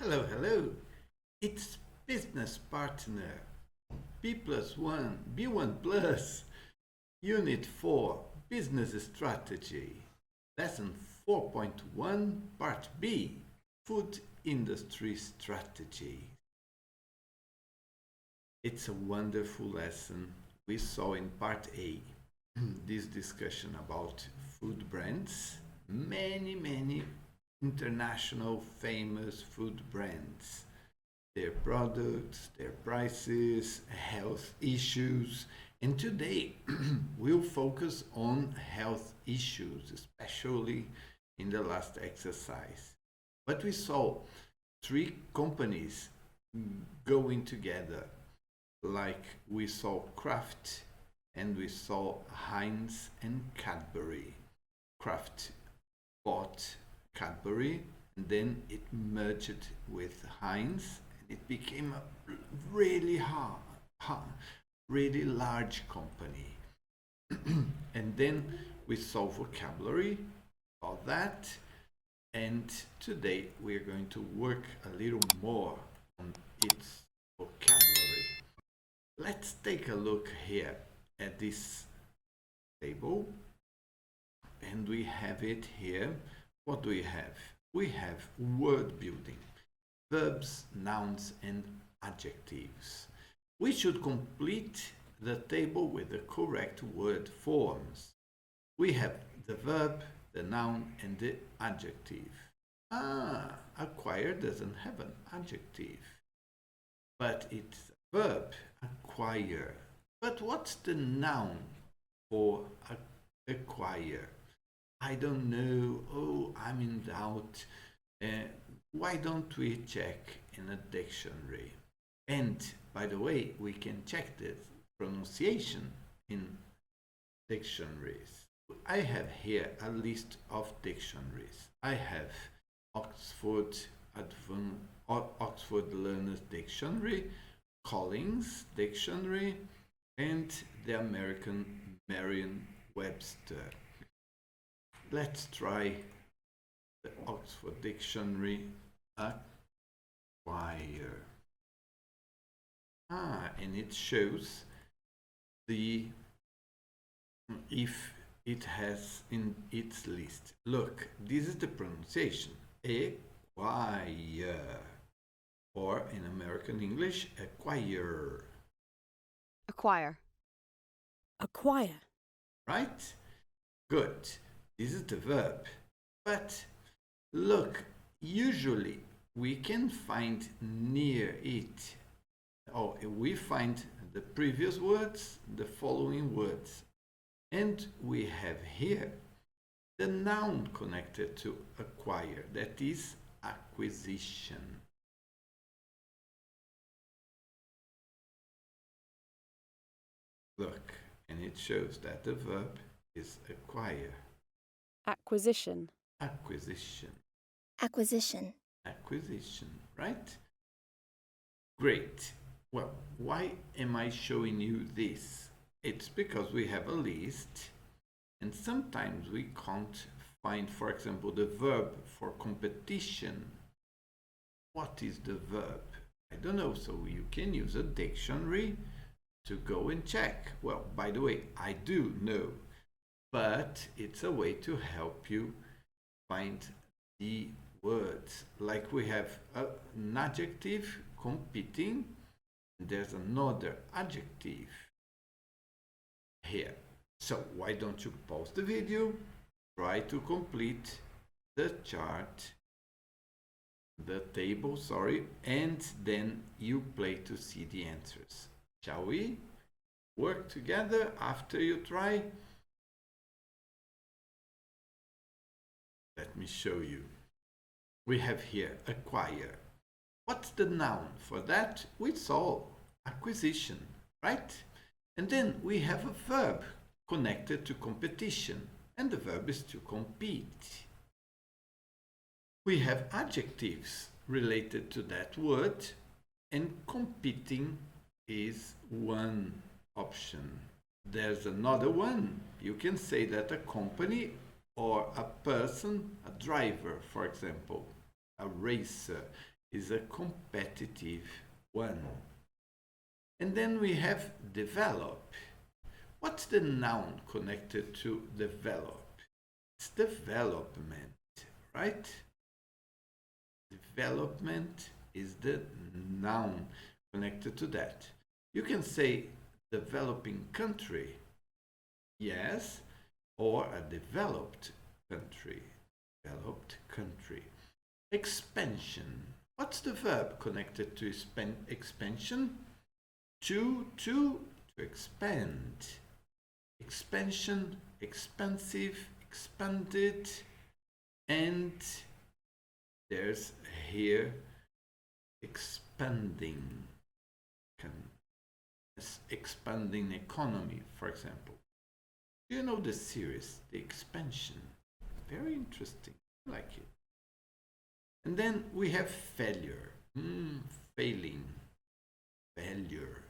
Hello, hello. It's business partner B plus 1, B1 plus, Unit 4, Business Strategy, Lesson 4.1, Part B, Food Industry Strategy. It's a wonderful lesson we saw in Part A. This discussion about food brands, many international famous food brands, their products, their prices, health issues. And today we'll focus on health issues, especially in the last exercise. But we saw three companies going together, like we saw Kraft and we saw Heinz and Cadbury. Kraft bought Cadbury and then it merged with Heinz and it became a really large company. And then we saw vocabulary about that, and today we are going to work a little more on its vocabulary. Let's take a look here at this table, and we have it here. What do we have? We have word building, verbs, nouns, and adjectives. We should complete the table with the correct word forms. We have the verb, the noun, and the adjective. Acquire doesn't have an adjective, but it's a verb, acquire. But what's the noun for acquire? I don't know. Oh, I'm in doubt. Why don't we check in a dictionary? And by the way, we can check the pronunciation in dictionaries. I have here a list of dictionaries. I have Oxford Learner's Dictionary, Collins Dictionary, and the American Merriam-Webster. Let's try the Oxford Dictionary, acquire. And it shows if it has in its list. Look, this is the pronunciation, acquire, or in American English, acquire. Acquire. Acquire. Right? Good. This is the verb. But look, usually we can find near it, or we find the previous words, the following words. And we have here the noun connected to acquire, that is acquisition. Look, and it shows that the verb is acquire. Acquisition. Acquisition. Acquisition. Acquisition, right? Great. Well, why am I showing you this? It's because we have a list and sometimes we can't find, for example, the verb for competition. What is the verb? I don't know, so you can use a dictionary to go and check. Well, by the way, I do know, but it's a way to help you find the words. Like we have an adjective, competing, and there's another adjective here. So why don't you pause the video, try to complete the chart, the table, sorry, and then you play to see the answers. Shall we work together after you try? Let me show you. We have here acquire. What's the noun for that? We saw acquisition, right? And then we have a verb connected to competition, and the verb is to compete. We have adjectives related to that word, and competing is one option. There's another one. You can say that a company or a person, a driver, for example, a racer, is a competitive one. And then we have develop. What's the noun connected to develop? It's development, right? Development is the noun connected to that. You can say developing country, yes, or a developed country. Developed country. Expansion. What's the verb connected to expansion? To expand. Expansion, expansive, expanded, and there's here expanding. Expanding economy, for example. Do you know the series, The Expansion? Very interesting. I like it. And then we have failure. Failing. Failure.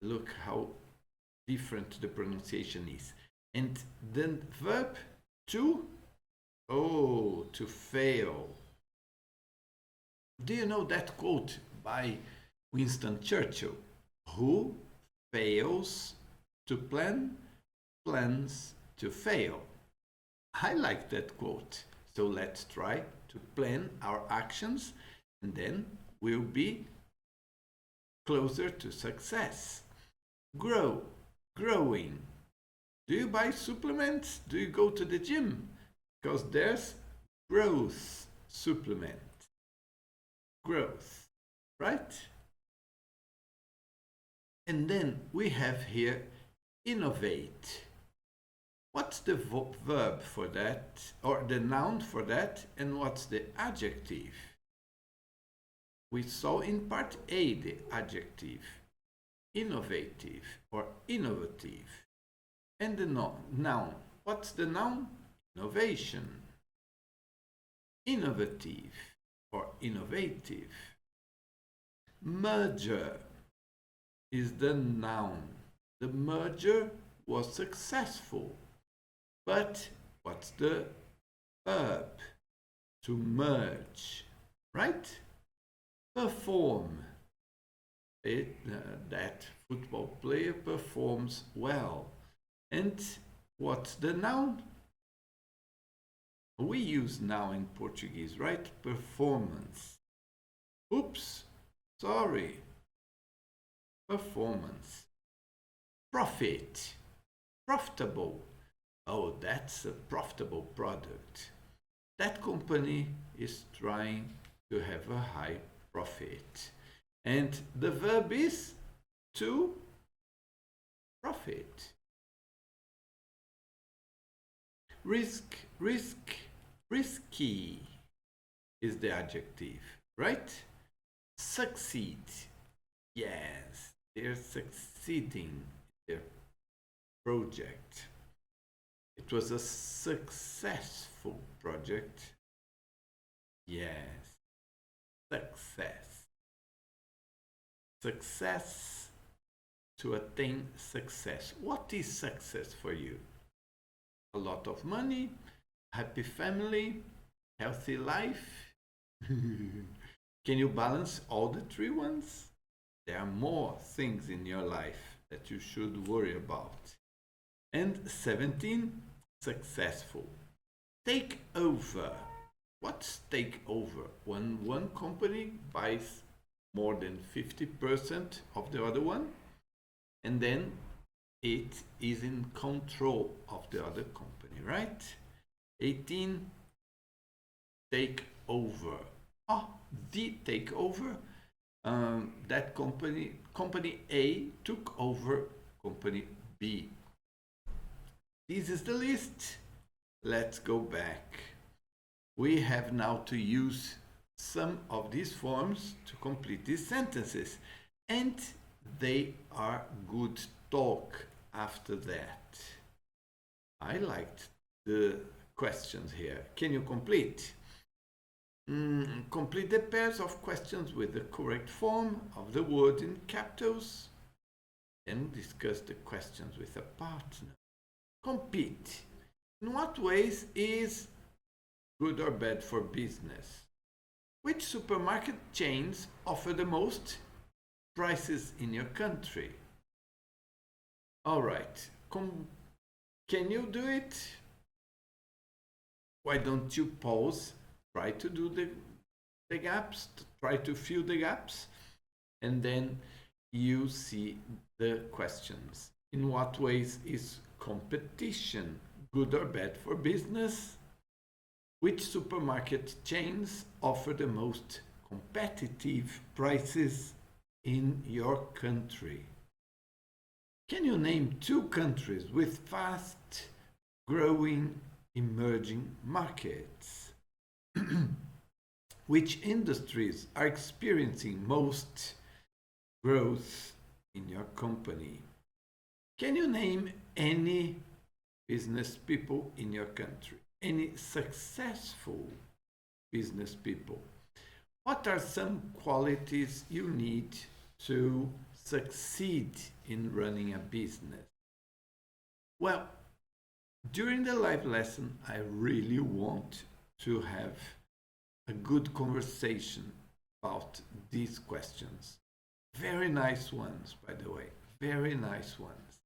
Look how different the pronunciation is. And then verb to, to fail. Do you know that quote by Winston Churchill? Who fails to plan, plans to fail. I like that quote. So let's try to plan our actions, and then we'll be closer to success. Grow, growing. Do you buy supplements? Do you go to the gym? Because there's growth supplement. Growth, right? And then we have here innovate. What's the verb for that, or the noun for that, and what's the adjective? We saw in part A the adjective, innovative or innovative. And the noun, what's the noun? Innovation. Innovative or innovative. Merger is the noun. The merger was successful. But what's the verb? To merge, right? Perform. That football player performs well. And what's the noun? We use now in Portuguese, right? Performance. Oops, sorry. Performance. Profit. Profitable. Oh, that's a profitable product. That company is trying to have a high profit. And the verb is to profit. Risk, risky is the adjective, right? Succeed. Yes, they're succeeding in their project. It was a successful project. Yes, success. Success, to attain success. What is success for you? A lot of money, happy family, healthy life. Can you balance all the three ones? There are more things in your life that you should worry about. And 17, successful. Take over. What's take over? When one company buys more than 50% of the other one, and then it is in control of the other company, right? 18, take over. The takeover. That company A took over company B. This is the list. Let's go back. We have now to use some of these forms to complete these sentences, and they are good talk after that. I liked the questions here. Can you complete? Complete the pairs of questions with the correct form of the word in capitals. Then discuss the questions with a partner. Compete. In what ways is good or bad for business? Which supermarket chains offer the most prices in your country? All right. Can you do it? Why don't you pause? Try to do the gaps, try to fill the gaps, and then you see the questions. In what ways is competition good or bad for business? Which supermarket chains offer the most competitive prices in your country? Can you name 2 countries with fast growing emerging markets? Which industries are experiencing most growth in your company? Can you name any business people in your country? Any successful business people? What are some qualities you need to succeed in running a business? Well, during the live lesson, I really want to have a good conversation about these questions. Very nice ones, by the way, very nice ones.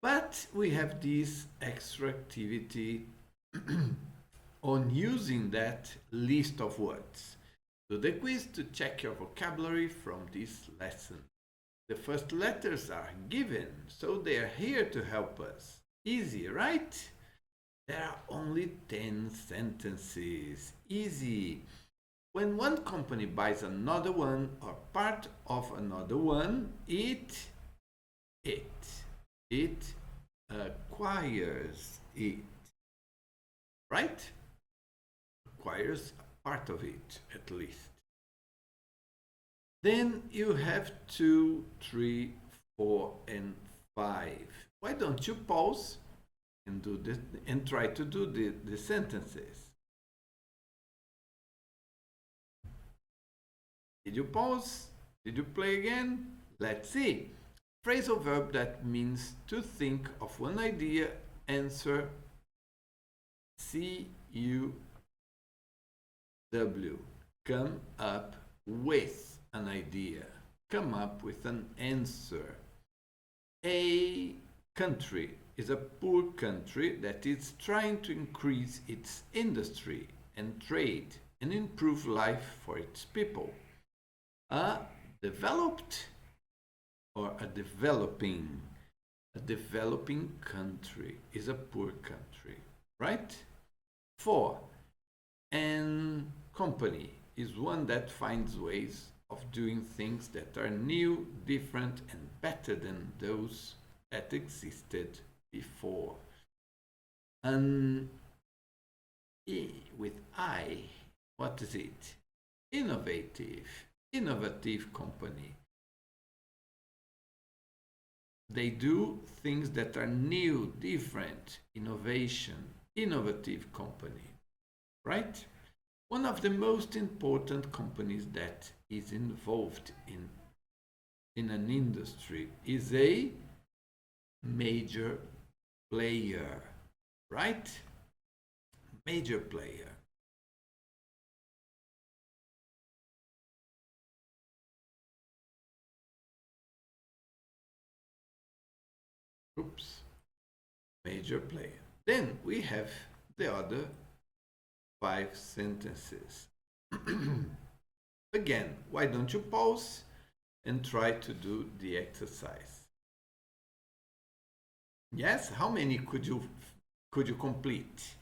But we have this extra activity on using that list of words. Do the quiz to check your vocabulary from this lesson. The first letters are given, so they are here to help us. Easy, right? There are only 10 sentences. Easy. When one company buys another one or part of another one, it acquires it. Right? Acquires a part of it, at least. Then you have 2, 3, 4, and 5. Why don't you pause and do this and try to do the sentences? Did you pause? Did you play again? Let's see. Phrasal verb that means to think of one idea, answer CUW. Come up with an idea. Come up with an answer. A country is a poor country that is trying to increase its industry and trade and improve life for its people. A developed or a developing country is a poor country, right? 4. An company is one that finds ways of doing things that are new, different, and better than those that existed before. An with I, what is it? Innovative company. They do things that are new, different, innovative company, right? One of the most important companies that is involved in an industry is a major player, right? Major player. Oops. Major player. Then we have the other 5 sentences. Again, why don't you pause and try to do the exercise? Yes, how many could you complete?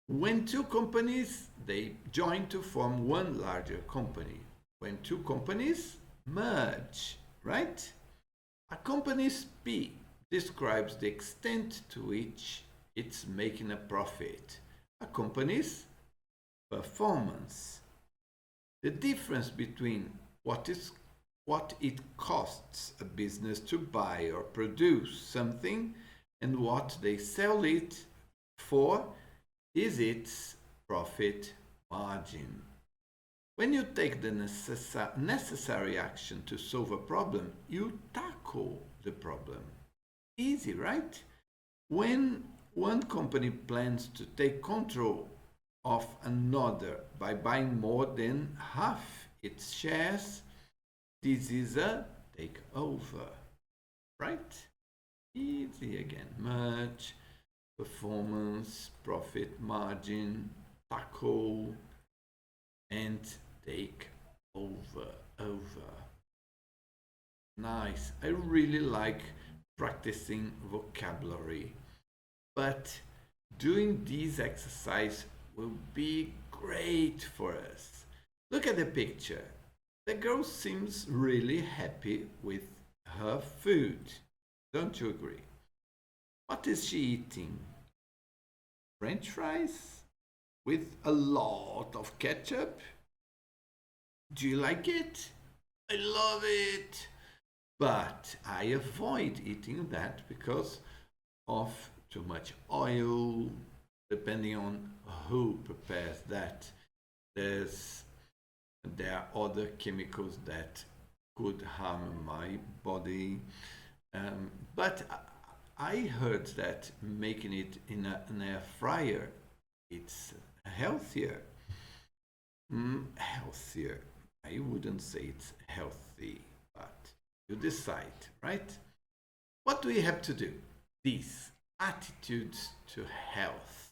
When 2 companies they join to form one larger company. When 2 companies merge, right? A company's P describes the extent to which it's making a profit. A company's performance. The difference between what it costs a business to buy or produce something and what they sell it for is its profit margin. When you take the necessary action to solve a problem, you tackle the problem. Easy, right? When one company plans to take control of another by buying more than half its shares, this is a takeover, right? Easy again. Merge, performance, profit margin, tackle, and take over. Nice. I really like practicing vocabulary, but doing this exercise will be great for us. Look at the picture. The girl seems really happy with her food. Don't you agree? What is she eating? French fries with a lot of ketchup? Do you like it? I love it. But I avoid eating that because of too much oil, depending on who prepares that. There are other chemicals that could harm my body. But I heard that making it in an air fryer, it's healthier. Healthier. I wouldn't say it's healthy, but you decide, right? What do we have to do? These attitudes to health.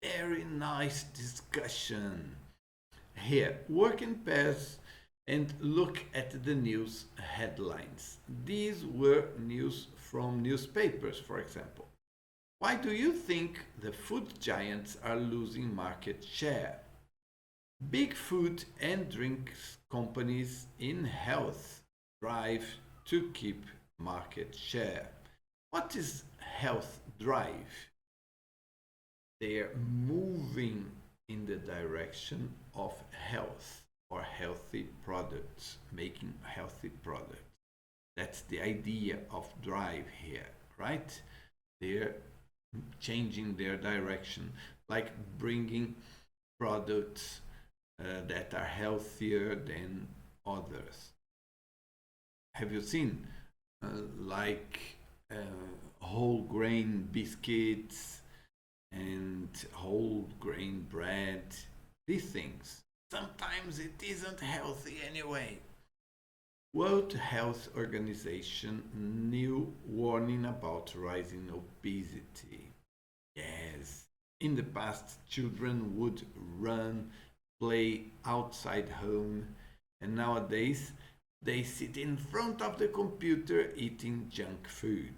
Very nice discussion. Here, work in pairs and look at the news headlines. These were news from newspapers, for example. Why do you think the food giants are losing market share? Big food and drinks companies in health drive to keep market share. What is health drive? They are moving in the direction of health or healthy products, making healthy products. That's the idea of drive here, right? They're changing their direction, like bringing products that are healthier than others. Have you seen like whole grain biscuits and whole grain bread? These things. Sometimes it isn't healthy anyway. World Health Organization new warning about rising obesity. Yes, in the past children would run, play outside home, and nowadays they sit in front of the computer eating junk food.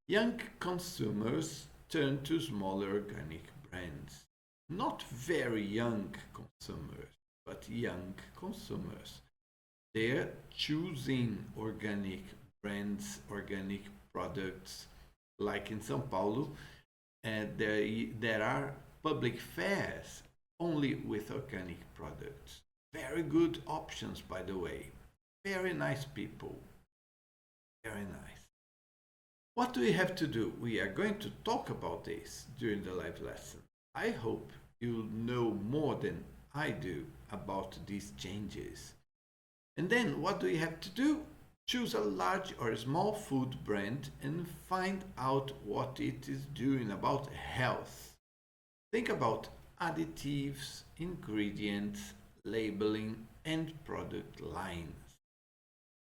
Young consumers turn to smaller organic brands. Not very young consumers, but young consumers. They're choosing organic brands, organic products. Like in São Paulo, there are public fairs only with organic products. Very good options, by the way. Very nice people. Very nice. What do we have to do? We are going to talk about this during the live lesson. I hope you'll know more than I do about these changes. And then what do we have to do? Choose a large or small food brand and find out what it is doing about health. Think about additives, ingredients, labeling, and product lines.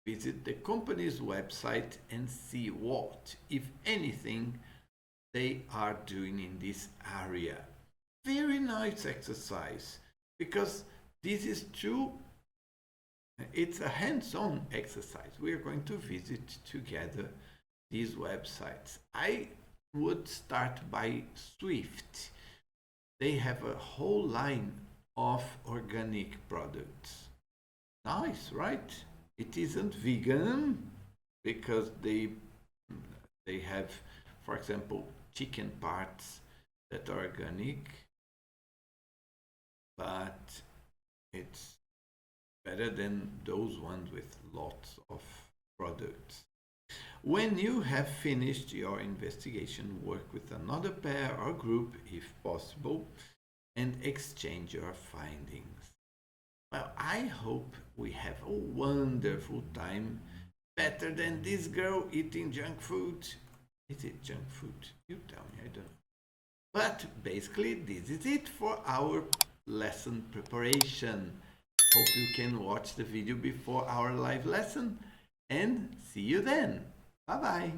Visit the company's website and see what, if anything, they are doing in this area. Very nice exercise, because this is it's a hands-on exercise. We are going to visit together these websites. I would start by Swift. They have a whole line of organic products. Nice, right? It isn't vegan because they have, for example, chicken parts that are organic, but it's better than those ones with lots of products. When you have finished your investigation, work with another pair or group if possible and exchange your findings. Well, I hope we have a wonderful time, better than this girl eating junk food. Is it junk food? You tell me, I don't know. But basically, this is it for our lesson preparation. Hope you can watch the video before our live lesson and see you then. Bye bye.